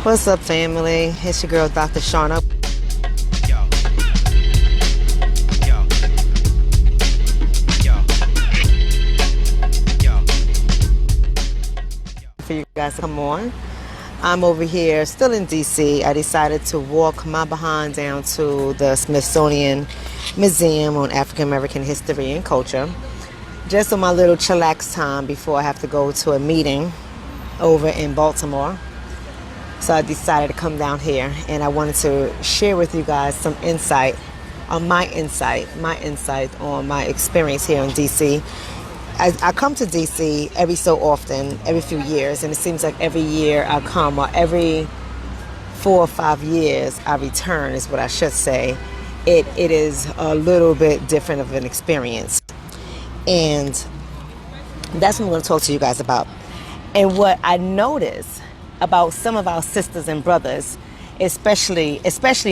What's up, family? It's your girl, Dr. Shonna. For you guys to come on. I'm over here, still in DC. I decided to walk my behind down to the Smithsonian Museum on African American History and Culture, just on my little chillax time before I have to go to a meeting over in Baltimore. So I decided to come down here, and I wanted to share with you guys some insight on my insight on my experience here in DC. I come to DC every so often, every few years, and it seems like every year I come, or every 4 or 5 years I return, is what I should say. It is a little bit different of an experience, and that's what I'm going to talk to you guys about. And what I notice about some of our sisters and brothers, especially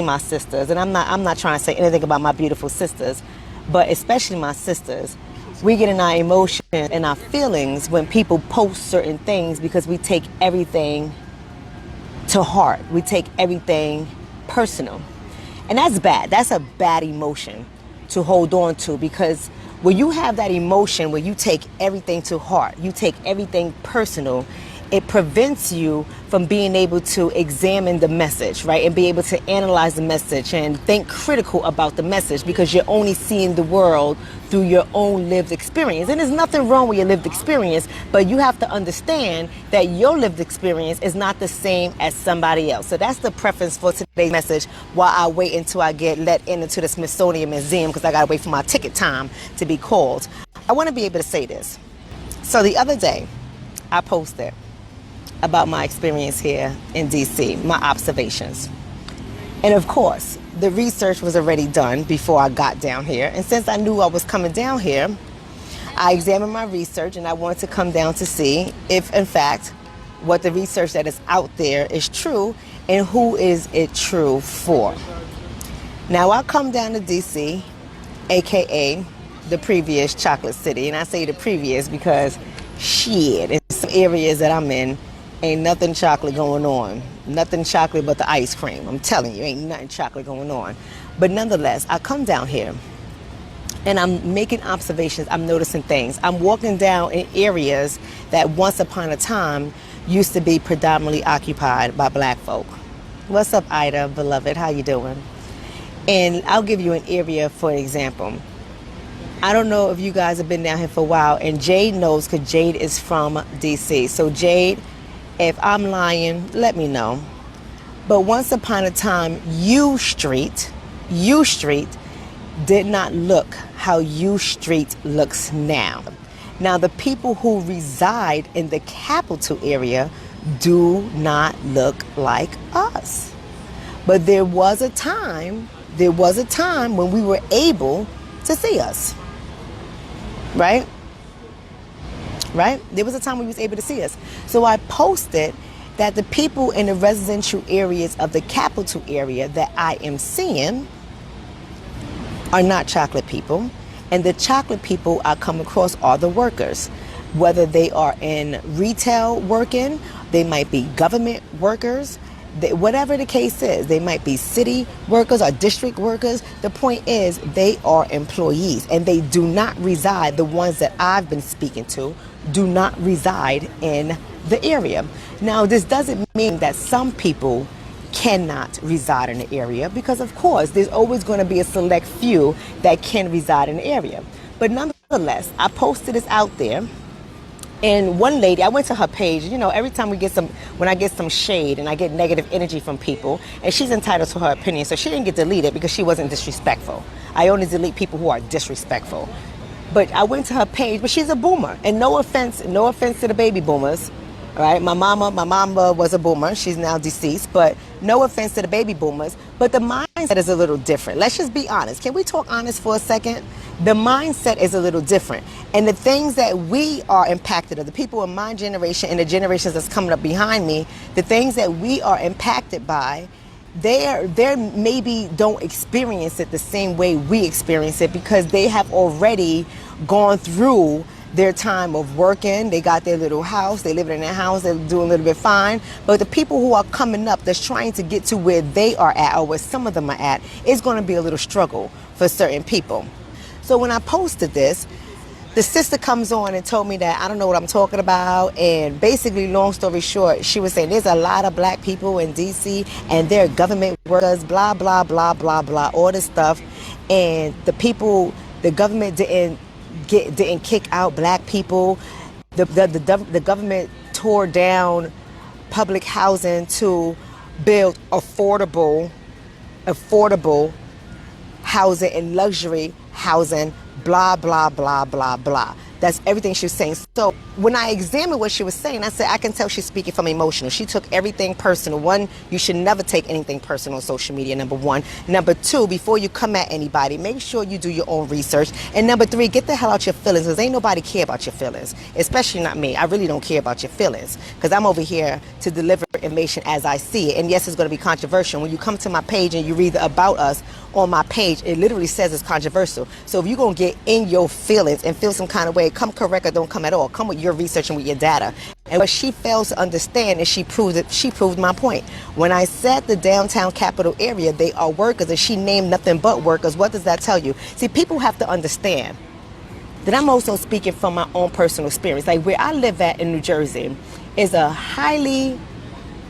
my sisters, and I'm not trying to say anything about my beautiful sisters, but especially my sisters, we get in our emotions and our feelings when people post certain things because we take everything to heart. We take everything personal. And that's bad. That's a bad emotion to hold on to, because when you have that emotion where you take everything to heart, you take everything personal, it prevents you from being able to examine the message, right? And be able to analyze the message and think critical about the message, because you're only seeing the world through your own lived experience. And there's nothing wrong with your lived experience, but you have to understand that your lived experience is not the same as somebody else. So that's the preference for today's message, while I wait until I get let into the Smithsonian Museum, because I gotta wait for my ticket time to be called. I wanna be able to say this. So the other day, I posted about my experience here in DC, my observations. And of course, the research was already done before I got down here. And since I knew I was coming down here, I examined my research, and I wanted to come down to see if, in fact, what the research that is out there is true, and who is it true for. Now, I come down to DC, AKA the previous chocolate city. And I say the previous because shit, in some areas that I'm in, ain't nothing chocolate going on. Nothing chocolate but the ice cream. I'm telling you, ain't nothing chocolate going on. But nonetheless, I come down here and I'm making observations. I'm noticing things. I'm walking down in areas that once upon a time used to be predominantly occupied by black folk. What's up, Ida, beloved? How you doing? And I'll give you an area for example. I don't know if you guys have been down here for a while, and Jade knows, because Jade is from DC. So Jade, if I'm lying, let me know. But once upon a time, U Street did not look how U Street looks now. Now, the people who reside in the capital area do not look like us. But there was a time when we were able to see us, right? Right? There was a time when we was able to see us. So I posted that the people in the residential areas of the capital area that I am seeing are not chocolate people. And the chocolate people I come across are the workers. Whether they are in retail working, they might be government workers, whatever the case is, they might be city workers or district workers. The point is, they are employees, and they do not reside, the ones that I've been speaking to, do not reside in the area. Now, this doesn't mean that some people cannot reside in the area, because of course, there's always going to be a select few that can reside in the area. But nonetheless, I posted this out there. And one lady, I went to her page. You know, every time when I get some shade and I get negative energy from people, and she's entitled to her opinion, so she didn't get deleted because she wasn't disrespectful. I only delete people who are disrespectful. But I went to her page, but she's a boomer. And no offense to the baby boomers, right? My mama was a boomer. She's now deceased, but no offense to the baby boomers. But the mindset is a little different. Let's just be honest. Can we talk honest for a second? The mindset is a little different. And the things that we are impacted of, the people in my generation and the generations that's coming up behind me, the things that we are impacted by, they maybe don't experience it the same way we experience it, because they have already gone through their time of working. They got their little house, they live in their house, they're doing a little bit fine. But the people who are coming up that's trying to get to where they are at, or where some of them are at, is going to be a little struggle for certain people. So when I posted this, the sister comes on and told me that I don't know what I'm talking about. And basically, long story short, she was saying there's a lot of black people in DC and they're government workers, blah, blah, blah, blah, blah, all this stuff. And the government didn't kick out black people. The government tore down public housing to build affordable housing and luxury housing, blah, blah, blah, blah, blah. That's everything she was saying. So when I examined what she was saying, I said, I can tell she's speaking from emotional. She took everything personal. One, you should never take anything personal on social media, number one. Number two, before you come at anybody, make sure you do your own research. And number three, get the hell out your feelings, because ain't nobody care about your feelings, especially not me. I really don't care about your feelings, because I'm over here to deliver information as I see it. And yes, it's going to be controversial. When you come to my page and you read the About Us on my page, it literally says it's controversial. So if you're going to get in your feelings and feel some kind of way, come correct or don't come at all. Come with your research and with your data. And what she fails to understand is she proved my point. When I said the downtown capital area, they are workers, and she named nothing but workers, what does that tell you? See, people have to understand that I'm also speaking from my own personal experience. Like where I live at in New Jersey is a highly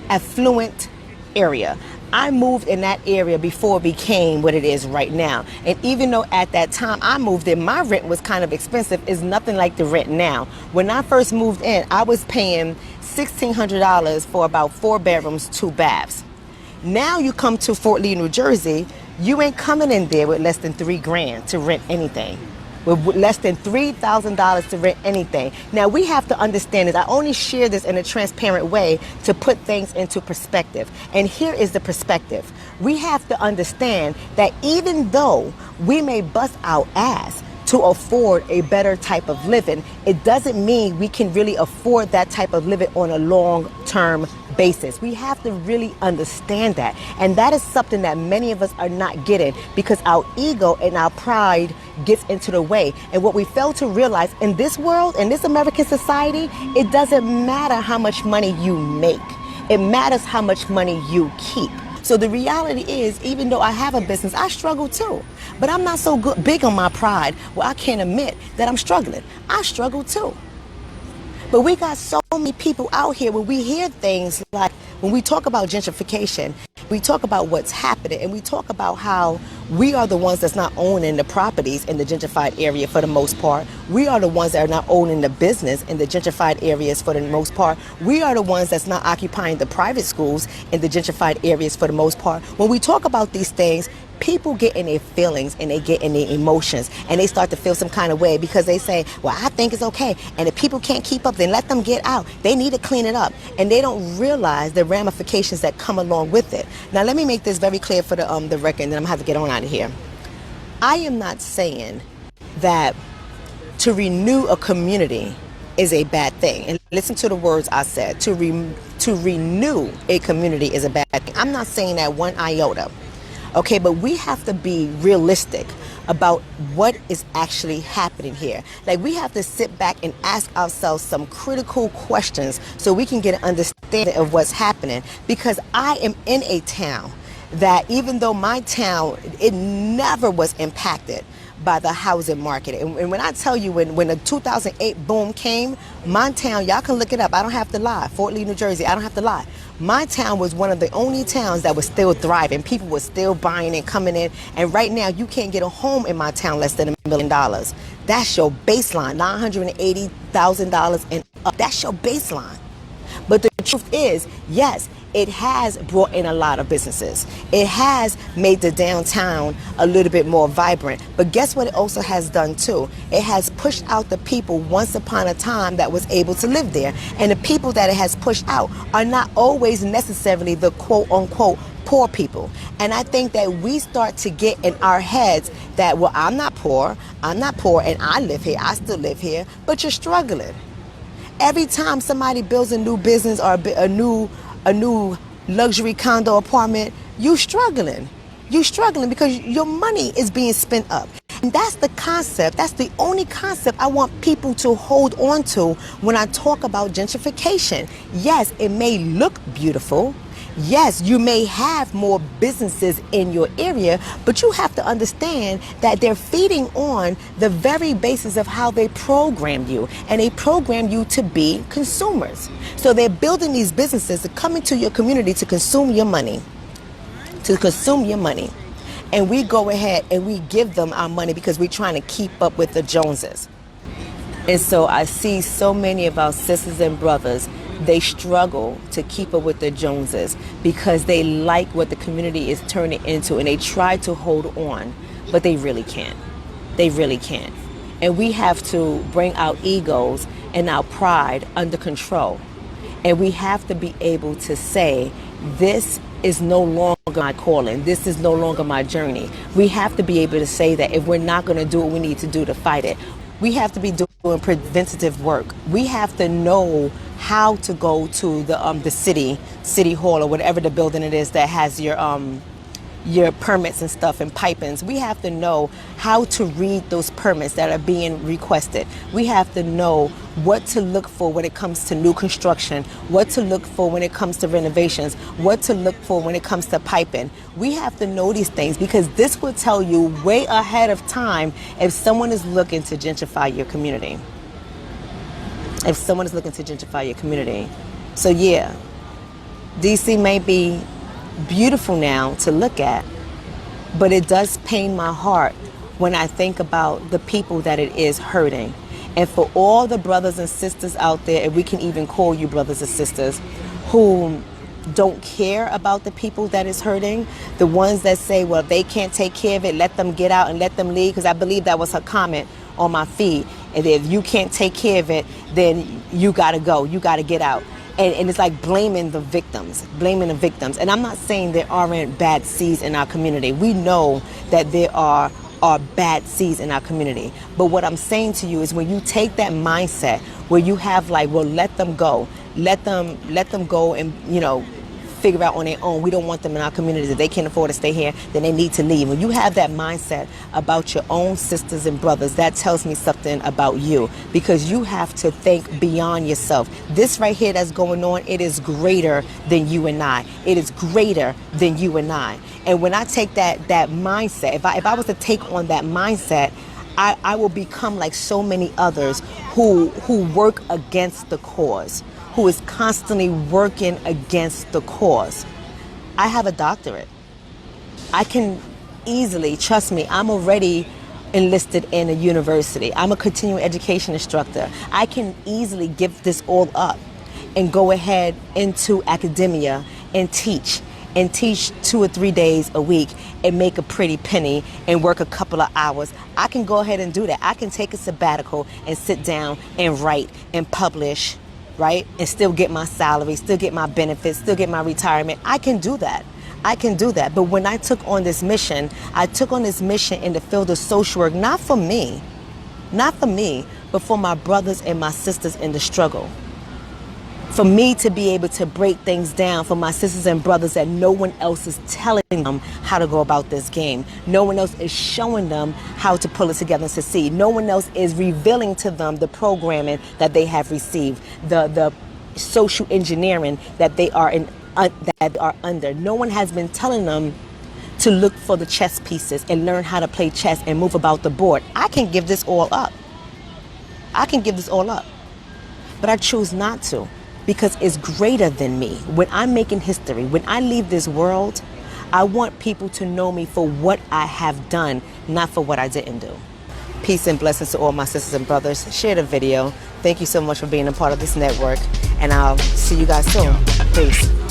affluent area. I moved in that area before it became what it is right now. And even though at that time I moved in, my rent was kind of expensive, it's nothing like the rent now. When I first moved in, I was paying $1,600 for about 4 bedrooms, 2 baths. Now you come to Fort Lee, New Jersey, you ain't coming in there with less than $3,000 to rent anything. With less than $3,000 to rent anything. Now we have to understand this. I only share this in a transparent way to put things into perspective. And here is the perspective. We have to understand that even though we may bust our ass to afford a better type of living, it doesn't mean we can really afford that type of living on a long-term basis. We have to really understand that. And that is something that many of us are not getting, because our ego and our pride gets into the way. And what we fail to realize in this world, in this American society, it doesn't matter how much money you make. It matters how much money you keep. So the reality is, even though I have a business, I struggle too. But I'm not so big on my pride where I can't admit that I'm struggling. I struggle too. But we got so many people out here when we hear things like, when we talk about gentrification, we talk about what's happening, and we talk about how we are the ones that's not owning the properties in the gentrified area for the most part. We are the ones that are not owning the business in the gentrified areas for the most part. We are the ones that's not occupying the private schools in the gentrified areas for the most part. When we talk about these things, people get in their feelings and they get in their emotions, and they start to feel some kind of way because they say, well, I think it's okay. And if people can't keep up, then let them get out. They need to clean it up. And they don't realize the ramifications that come along with it. Now, let me make this very clear for the record, and then I'm going to have to get on out of here. I am not saying that to renew a community is a bad thing. And listen to the words I said. To renew a community is a bad thing. I'm not saying that one iota. Okay, but we have to be realistic about what is actually happening here. Like, we have to sit back and ask ourselves some critical questions so we can get an understanding of what's happening. Because I am in a town that, even though my town, it never was impacted by the housing market. And when I tell you, when the 2008 boom came, my town, y'all can look it up, I don't have to lie, Fort Lee, New Jersey, I don't have to lie. My town was one of the only towns that was still thriving. People were still buying and coming in. And right now, you can't get a home in my town less than $1 million. That's your baseline, $980,000 and up. That's your baseline. But the truth is, yes, it has brought in a lot of businesses. It has made the downtown a little bit more vibrant. But guess what it also has done too? It has pushed out the people once upon a time that was able to live there. And the people that it has pushed out are not always necessarily the quote unquote poor people. And I think that we start to get in our heads that, well, I'm not poor, and I live here, I still live here, but you're struggling. Every time somebody builds a new business or a new luxury condo apartment, you struggling. You struggling because your money is being spent up. And that's the concept. That's the only concept I want people to hold on to when I talk about gentrification. Yes, it may look beautiful. Yes, you may have more businesses in your area, but you have to understand that they're feeding on the very basis of how they program you. And they program you to be consumers. So they're building these businesses to come into your community to consume your money. To consume your money. And we go ahead and we give them our money because we're trying to keep up with the Joneses. And so I see so many of our sisters and brothers, they struggle to keep up with the Joneses because they like what the community is turning into, and they try to hold on, but they really can't. They really can't. And we have to bring our egos and our pride under control. And we have to be able to say, this is no longer my calling. This is no longer my journey. We have to be able to say that if we're not going to do what we need to do to fight it. We have to be doing preventative work. We have to know how to go to the city hall or whatever the building it is that has your permits and stuff and pipings. We have to know how to read those permits that are being requested. We have to know what to look for when it comes to new construction, what to look for when it comes to renovations, what to look for when it comes to piping. We have to know these things because this will tell you way ahead of time if someone is looking to gentrify your community. If someone is looking to gentrify your community. So yeah, DC may be beautiful now to look at, but it does pain my heart when I think about the people that it is hurting. And for all the brothers and sisters out there, if we can even call you brothers and sisters, who don't care about the people that is hurting, the ones that say, well, if they can't take care of it, let them get out and let them leave, because I believe that was her comment on my feed. And if you can't take care of it, then you gotta go, you gotta get out. And it's like blaming the victims. And I'm not saying there aren't bad seeds in our community. We know that there are bad seeds in our community. But what I'm saying to you is when you take that mindset where you have like, well, let them go. Let them go and, figure out on their own. We don't want them in our communities. If they can't afford to stay here, then they need to leave. When you have that mindset about your own sisters and brothers, that tells me something about you, because you have to think beyond yourself. This right here that's going on, it is greater than you and I. It is greater than you and I. And when I take that mindset, if I was to take on that mindset, I will become like so many others who work against the cause, who is constantly working against the cause. I have a doctorate. I can easily, trust me, I'm already enlisted in a university. I'm a continuing education instructor. I can easily give this all up and go ahead into academia and teach 2 or 3 days a week and make a pretty penny and work a couple of hours. I can go ahead and do that. I can take a sabbatical and sit down and write and publish, right? And still get my salary, still get my benefits, still get my retirement. I can do that. But when I took on this mission, I took on this mission in the field of social work, not for me, but for my brothers and my sisters in the struggle. For me to be able to break things down for my sisters and brothers that no one else is telling them how to go about this game. No one else is showing them how to pull it together and succeed. No one else is revealing to them the programming that they have received, the social engineering that they are under. No one has been telling them to look for the chess pieces and learn how to play chess and move about the board. I can give this all up. But I choose not to, because it's greater than me. When I'm making history, when I leave this world, I want people to know me for what I have done, not for what I didn't do. Peace and blessings to all my sisters and brothers. Share the video. Thank you so much for being a part of this network, and I'll see you guys soon. Peace.